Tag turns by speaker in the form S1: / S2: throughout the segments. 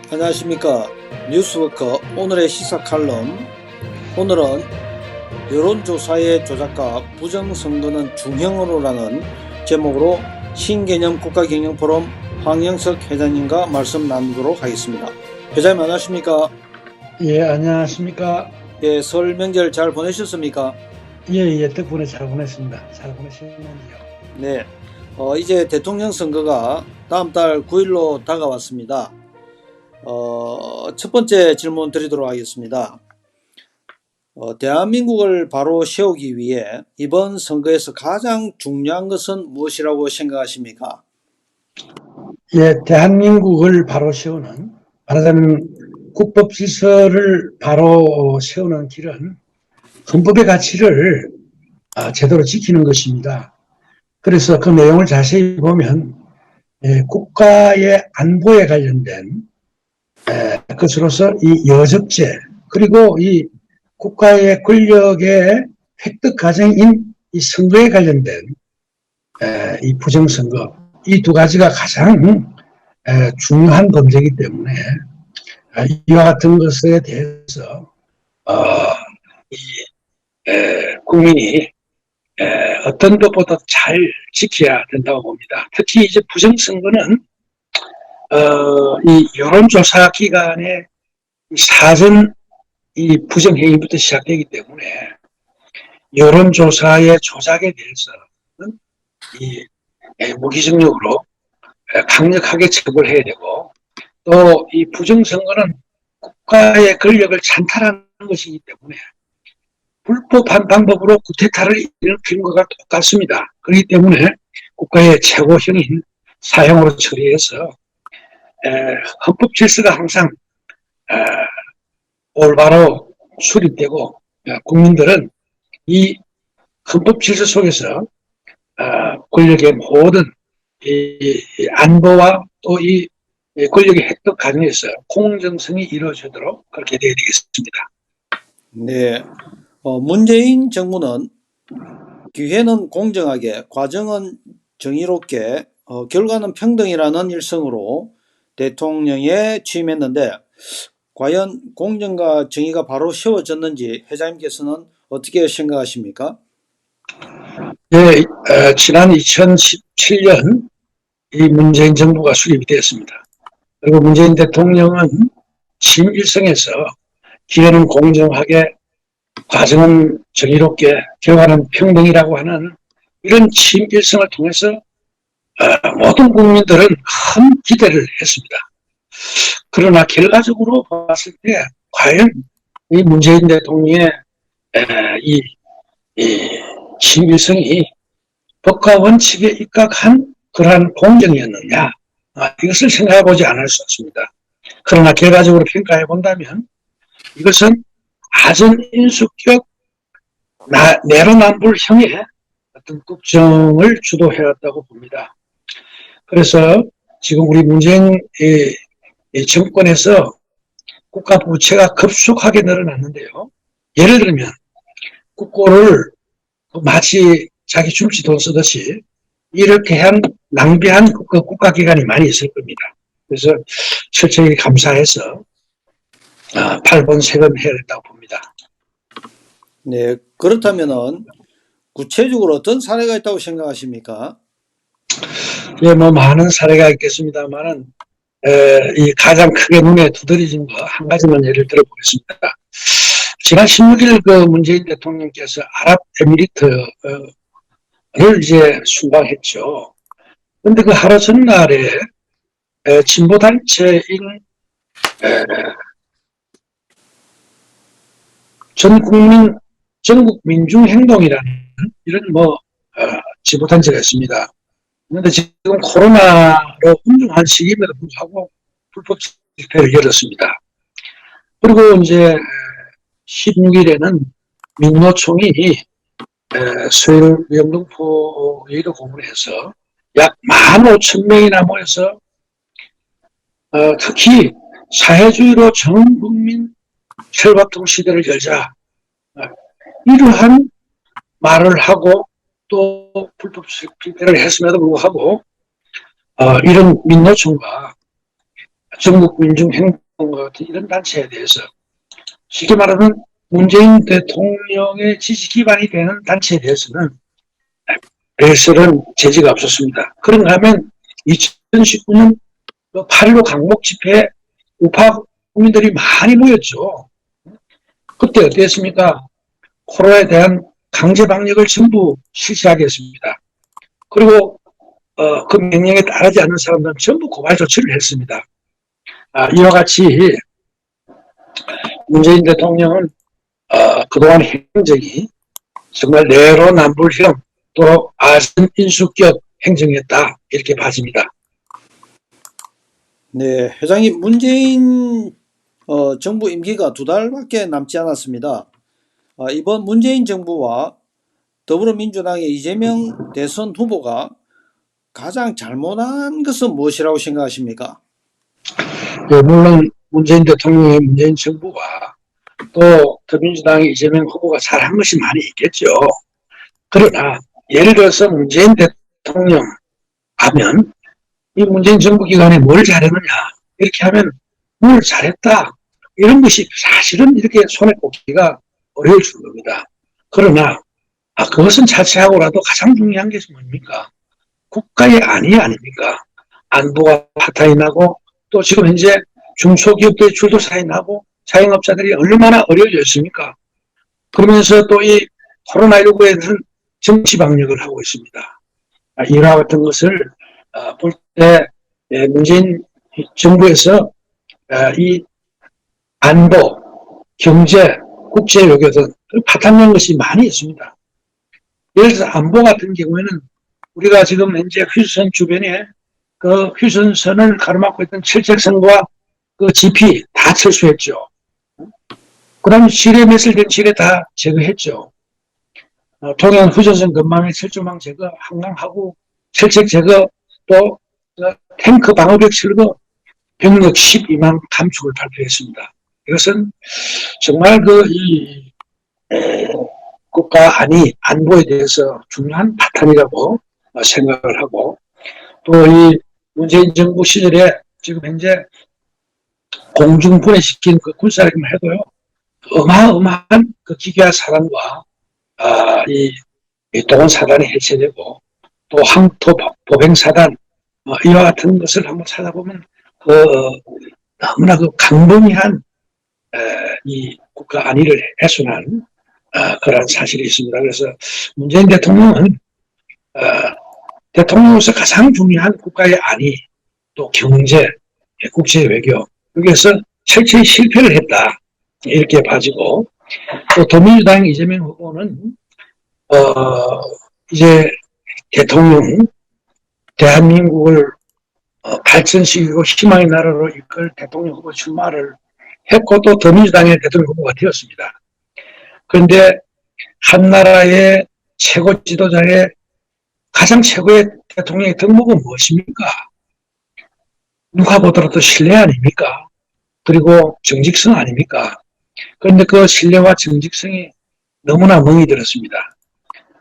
S1: 안녕하십니까. 뉴스워커 오늘의 시사 칼럼. 오늘은 여론조사의 조작과 부정선거는 중형으로라는 제목으로 신개념 국가경영포럼 황영석 회장님과 말씀 나누도록 하겠습니다. 회장님 안녕하십니까?
S2: 예, 안녕하십니까?
S1: 예, 설 명절 잘 보내셨습니까?
S2: 예, 덕분에 잘 보냈습니다. 잘 보내셨는지요?
S1: 네. 이제 대통령 선거가 다음 달 9일로 다가왔습니다. 첫 번째 질문 드리도록 하겠습니다. 대한민국을 바로 세우기 위해 이번 선거에서 가장 중요한 것은 무엇이라고 생각하십니까?
S2: 예, 대한민국을 바로 세우는, 말하자면 국법 질서를 바로 세우는 길은 헌법의 가치를 제대로 지키는 것입니다. 그래서 그 내용을 자세히 보면 국가의 안보에 관련된 것으로서 이 여적죄, 그리고 이 국가의 권력의 획득 과정인 이 선거에 관련된 이 부정선거, 이 두 가지가 가장 중요한 범죄이기 때문에 이와 같은 것에 대해서 국민이 어떤 것보다 잘 지켜야 된다고 봅니다. 특히 이제 부정선거는 이 여론조사 기간에 사전 이 부정행위부터 시작되기 때문에 여론조사의 조작에 대해서는 이 무기징역으로 강력하게 처벌해야 되고, 또 이 부정선거는 국가의 권력을 찬탈하는 것이기 때문에 불법한 방법으로 쿠데타를 일으키는 것과 똑같습니다. 그렇기 때문에 국가의 최고형인 사형으로 처리해서 헌법 질서가 항상 올바로 수립되고, 국민들은 이 헌법 질서 속에서 권력의 모든 이 안보와 또 이 권력의 획득 과정에서 공정성이 이루어지도록 그렇게 되어야 되겠습니다.
S1: 네. 문재인 정부는 기회는 공정하게, 과정은 정의롭게, 결과는 평등이라는 일성으로 대통령에 취임했는데, 과연 공정과 정의가 바로 세워졌는지 회장님께서는 어떻게 생각하십니까?
S2: 네, 지난 2017년 이 문재인 정부가 수립이 되었습니다. 그리고 문재인 대통령은 취임 일성에서 기회는 공정하게, 과정은 정의롭게, 결과는 평등이라고 하는 이런 취임 일성을 통해서 모든 국민들은 큰 기대를 했습니다. 그러나 결과적으로 봤을 때 과연 이 문재인 대통령의 이 취임 일성이 법과 원칙에 입각한 그러한 공정이었느냐, 이것을 생각해 보지 않을 수 없습니다. 그러나 결과적으로 평가해 본다면 이것은 아전인수격 내로남불형의 어떤 국정을 주도해왔다고 봅니다. 그래서 지금 우리 문재인 정권에서 국가 부채가 급속하게 늘어났는데요. 예를 들면 국고를 마치 자기 줄지 돈 쓰듯이 이렇게 낭비한 국가기관이 많이 있을 겁니다. 그래서 철저히 감사해서 8번 세금해야 된다고 봅니다.
S1: 네, 그렇다면은 구체적으로 어떤 사례가 있다고 생각하십니까?
S2: 예, 많은 사례가 있겠습니다만은 이 가장 크게 눈에 두드러진 거 한 가지만 예를 들어보겠습니다. 지난 16일 그 문재인 대통령께서 아랍에미리트를 이제 순방했죠. 그런데 그 하루 전날에 진보단체인 전국민중행동이라는 이런 진보단체가 있습니다. 그런데 지금 코로나로 엄중한 시기임에도 불구하고 불법 집회를 열었습니다. 그리고 이제 16일에는 민노총이 서울 영등포 여의도 공원에서 약 15,000명이나 모여서 특히 사회주의로 전 국민 혈밥통 시대를 열자, 이러한 말을 하고 또 불법 집회를 했음에도 불구하고 이런 민노총과 전국민중행동과 같은 이런 단체에 대해서 쉽게 말하면 문재인 대통령의 지지 기반이 되는 단체에 대해서는 별설은 제지가 없었습니다. 그런가 하면 2019년 8.15 강목 집회에 우파 국민들이 많이 모였죠. 그때 어땠습니까? 코로나에 대한 강제 방역을 전부 실시하겠습니다. 그리고 그 명령에 따르지 않는 사람들은 전부 고발 조치를 했습니다. 이와 같이 문재인 대통령은 그동안 행적이 정말 내로남불형 또 아선인수격 행정이었다 이렇게 봐집니다.
S1: 네, 회장님, 문재인 정부 임기가 2달밖에 남지 않았습니다. 이번 문재인 정부와 더불어민주당의 이재명 대선 후보가 가장 잘못한 것은 무엇이라고 생각하십니까?
S2: 네, 물론 문재인 대통령의 문재인 정부와 또 더민주당의 이재명 후보가 잘한 것이 많이 있겠죠. 그러나 예를 들어서 문재인 대통령 하면 이 문재인 정부 기간에 뭘 잘했느냐 이렇게 하면 뭘 잘했다 이런 것이 사실은 이렇게 손에 꼽기가 어려울 겁니다. 그러나 그것은 자체하고라도 가장 중요한 게 뭡니까? 국가의 안위 아닙니까? 안보가 파탄이 나고 또 지금 현재 중소기업들의 줄도사이 나고 자영업자들이 얼마나 어려워져 있습니까? 그러면서 또 이 코로나19에는 정치 방역을 하고 있습니다. 이와 같은 것을 볼 때 문재인 정부에서 이 안보, 경제, 국제 외교 등 파탄난 것이 많이 있습니다. 예를 들어서 안보 같은 경우에는 우리가 지금 현재 휴전선 주변에 그 휴전선을 가로막고 있던 철책선과 그 GP 다 철수했죠. 그 다음 지뢰 매설된 지뢰 다 제거했죠. 동해안 휴전선 근방의 철조망 제거, 한강하구 철책 제거, 또 탱크 방어벽 철거, 병력 12만 감축을 발표했습니다. 이것은 정말 국가 안보에 대해서 중요한 파탄이라고 생각을 하고, 또 이 문재인 정부 시절에 지금 현재 공중 분해시킨 그 군사력만 해도요, 어마어마한 그 기괴한 사단과 이 동원 사단이 해체되고 또 항토 보행 사단 이와 같은 것을 한번 찾아보면 너무나 그 강범위한 이 국가 안위를 훼손한 그런 사실이 있습니다. 그래서 문재인 대통령은 대통령으로서 가장 중요한 국가의 안위 또 경제, 국제 외교 여기에서 철저히 실패를 했다 이렇게 봐지고, 또 더민주당 이재명 후보는 이제 대통령 대한민국을 발전시키고 희망의 나라로 이끌 대통령 후보 출마를 했고 또 더민주당의 대통령 후보가 되었습니다. 그런데 한 나라의 최고 지도자의 가장 최고의 대통령의 덕목은 무엇입니까? 누가 보더라도 신뢰 아닙니까? 그리고 정직성 아닙니까? 그런데 그 신뢰와 정직성이 너무나 멍이 들었습니다.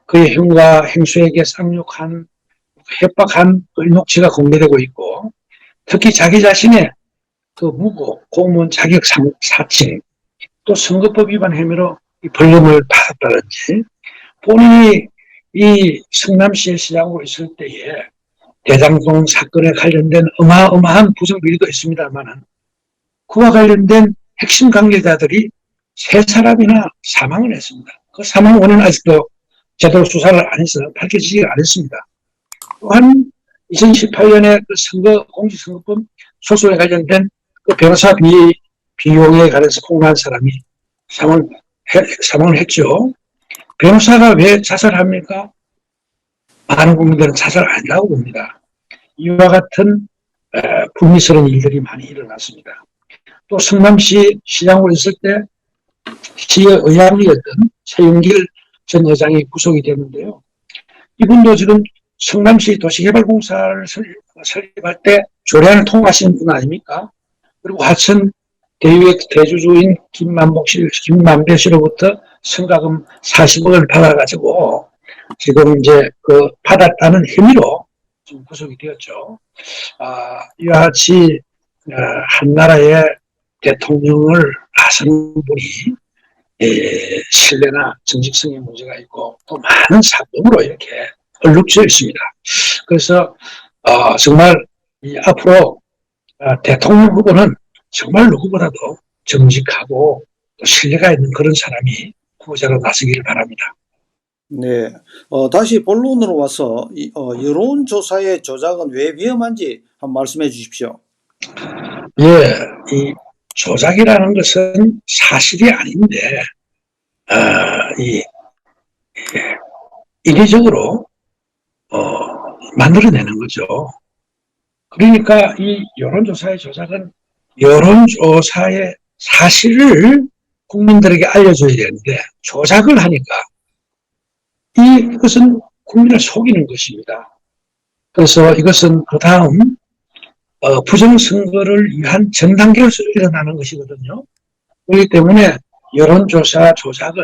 S2: 그의 형과 행수에게 쌍욕한, 협박한 녹취가 공개되고 있고, 특히 자기 자신의 그 무고, 공무원 자격 사칭, 또 선거법 위반 혐의로 벌금을 받았다든지, 본인이 이 성남시의 시장으로 있을 때에 대장동 사건에 관련된 어마어마한 부정비리도 있습니다만 그와 관련된 핵심 관계자들이 3사람이나 사망을 했습니다. 그 사망 원인은 아직도 제대로 수사를 안 해서 밝혀지지 않았습니다. 또한 2018년에 그 공직선거법 소송에 관련된 그 변호사 비용에 관해서 폭로한 사람이 사망을 했죠. 변호사가 왜 자살합니까? 많은 국민들은 자살 아니라고 봅니다. 이와 같은 불미스러운 일들이 많이 일어났습니다. 또 성남시 시장으로 있을 때 시의 의장이었던 최윤길 전 의장이 구속이 됐는데요. 이분도 지금 성남시 도시개발공사를 설립할 때 조례안을 통과하신 분 아닙니까? 그리고 하천 대유의 대주주인 김만배 씨로부터 성과금 40억을 받아가지고 지금 이제 받았다는 혐의로 지금 구속이 되었죠. 이와 같이 한 나라의 대통령을 나서는 분이 신뢰나 정직성에 문제가 있고 또 많은 사건으로 이렇게 얼룩져 있습니다. 그래서 정말 앞으로 대통령 후보는 정말 누구보다도 정직하고 또 신뢰가 있는 그런 사람이 후보자로 나서기를 바랍니다.
S1: 네, 다시 본론으로 와서 여론조사의 조작은 왜 위험한지 한번 말씀해 주십시오.
S2: 예, 이 조작이라는 것은 사실이 아닌데 이 인위적으로 만들어내는 거죠. 그러니까 이 여론조사의 조작은 여론조사의 사실을 국민들에게 알려줘야 되는데 조작을 하니까 이것은 국민을 속이는 것입니다. 그래서 이것은 그 다음 부정선거를 위한 전 단계에서 일어나는 것이거든요. 그렇기 때문에 여론조사 조작은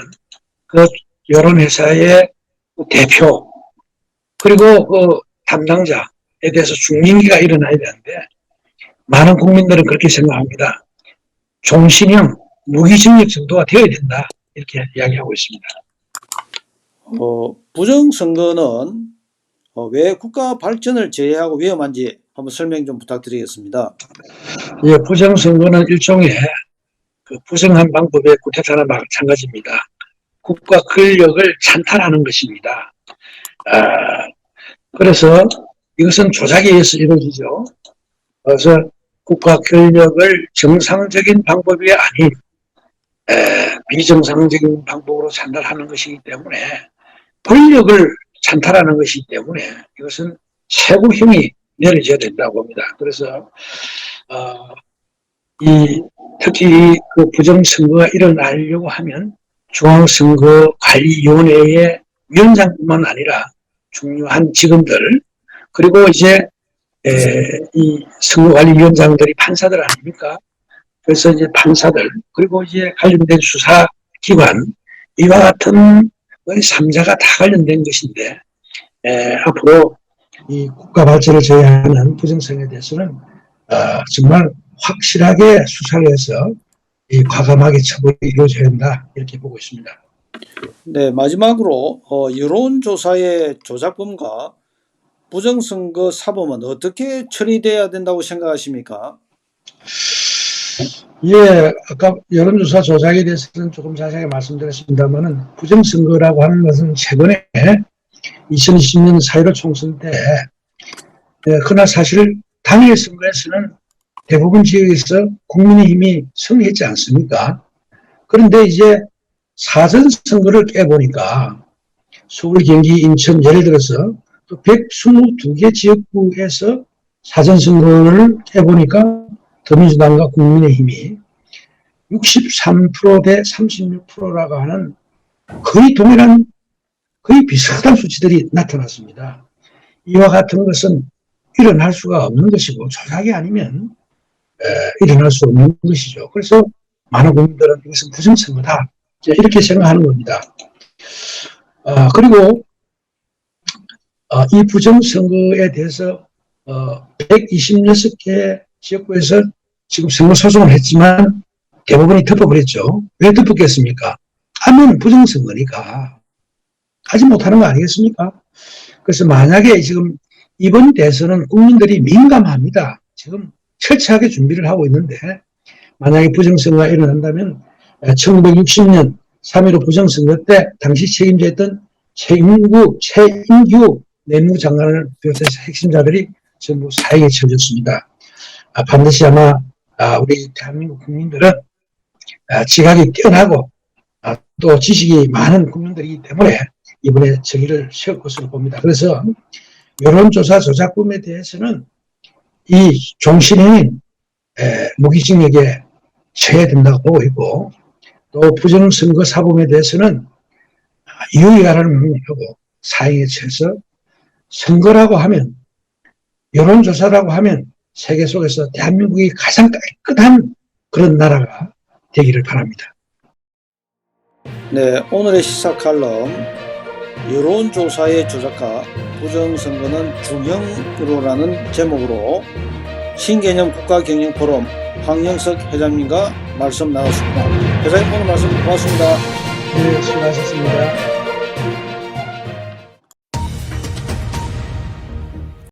S2: 그 여론회사의 대표 그리고 그 담당자에 대해서 중징계가 일어나야 되는데 많은 국민들은 그렇게 생각합니다. 종신형 무기징역 정도가 되어야 된다 이렇게 이야기하고 있습니다.
S1: 부정선거는 왜 국가 발전을 제외하고 위험한지 한번 설명 좀 부탁드리겠습니다.
S2: 예, 부정선거는 일종의 그 부정한 방법의 쿠데타나 마찬가지입니다. 국가 권력을 찬탈하는 것입니다. 그래서 이것은 조작에 의해서 이루어지죠. 그래서 국가 권력을 정상적인 방법이 아닌 비정상적인 방법으로 찬탈하는 것이기 때문에 권력을 찬탈하는 것이기 때문에 이것은 최고형이 내려져야 된다고 봅니다. 그래서 특히 그 부정선거가 일어나려고 하면 중앙선거관리위원회의 위원장뿐만 아니라 중요한 직원들 그리고 이제 이 선거관리위원장들이 판사들 아닙니까? 그래서 이제 판사들 그리고 이제 관련된 수사기관 이와 같은 3자가 다 관련된 것인데 앞으로 이 국가 발전을 제외하는 부정선거에 대해서는 정말 확실하게 수사를 해서 이 과감하게 처벌이 이루어져야 한다 이렇게 보고 있습니다.
S1: 네, 마지막으로 여론조사의 조작범과 부정선거 사범은 어떻게 처리돼야 된다고 생각하십니까?
S2: 예, 아까 여론조사 조작에 대해서는 조금 자세하게 말씀드렸습니다만은 부정선거라고 하는 것은 최근에 2020년 4.15 총선 때 그러나 사실 당일 선거에서는 대부분 지역에서 국민의힘이 승리했지 않습니까? 그런데 이제 사전선거를 깨보니까 서울, 경기, 인천 예를 들어서 122개 지역구에서 사전선거를 깨보니까 더민주당과 국민의힘이 63% 대 36%라고 하는 거의 동일한 거의 비슷한 수치들이 나타났습니다. 이와 같은 것은 일어날 수가 없는 것이고 조작이 아니면 일어날 수 없는 것이죠. 그래서 많은 국민들은 이것은 부정선거다 이렇게 생각하는 겁니다. 그리고 이 부정선거에 대해서 126개 지역구에서 지금 선거소송을 했지만 대부분이 덮어버렸죠. 왜 덮었겠습니까? 하면 부정선거니까 하지 못하는 거 아니겠습니까? 그래서 만약에 지금 이번 대선은 국민들이 민감합니다. 지금 철저하게 준비를 하고 있는데 만약에 부정선거가 일어난다면 1960년 3.15 부정선거 때 당시 책임졌던 최인규 내무장관을 비롯해서 핵심자들이 전부 사형에 처해졌습니다. 반드시 아마 우리 대한민국 국민들은 지각이 뛰어나고 또 지식이 많은 국민들이기 때문에 이번에 정의를 세울 것으로 봅니다. 그래서 여론조사 조작범에 대해서는 이 종신형인 무기징역에 처해야 된다고 보고 있고 또 부정선거 사범에 대해서는 유의가를 명령하고 사형에 처해서 선거라고 하면 여론조사라고 하면 세계 속에서 대한민국이 가장 깨끗한 그런 나라가 되기를 바랍니다.
S1: 네, 오늘의 시사 칼럼 여론조사의 조작과 부정선거는 중형으로라는 제목으로 신개념 국가경영포럼 황영석 회장님과 말씀 나눴습니다. 회장님 오늘 말씀 고맙습니다.
S2: 네, 수고하셨습니다.